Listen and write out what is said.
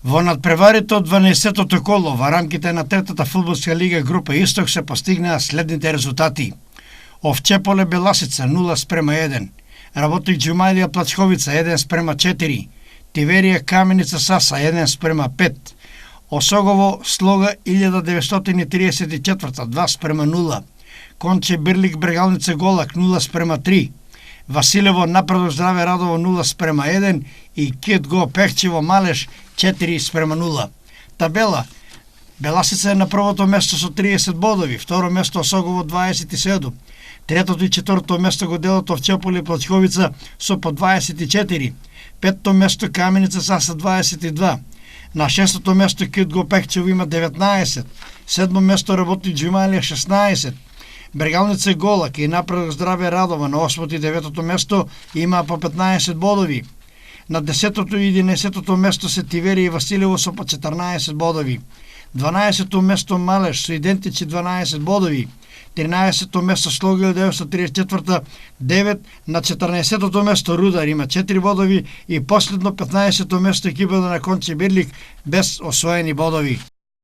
Во надпреварите од 12-тото коло во рамките на третата фудбалска лига група Исток се постигнаа следните резултати. Овчеполе Беласица 0:1, Работик Џумалија Плачковица 1:4, Тиверија Каменица Саса 1:5, Осогово Слога 1934 2:0, Конче Бирлик Брегалница Голак 0:3, Василево Напредок Здраве Радово 0:1 и Кит Го Пехчево Малеш 4:0. Табела: Беласица е на првото место со 30 бодови, второ место Осогово 27, третото и четвртото место го делат Овчеполе и Плачковица со по 24, петтото место Каменица Саса 22, на шестото место Кит Го Пехчево има 19, седмо место Работик Џумалија 16, Брегалница Голак и Напредок Здраве Радова на 8 и 9 место има по 15 бодови. На 10 и 11 место се Тиверија и Василево со по 14 бодови. 12 место Малеш со идентични 12 бодови. 13 место Слога 1934 9, на 14 место Рудар има 4 бодови и последно 15 место екипата на Конче Бирлик без освоени бодови.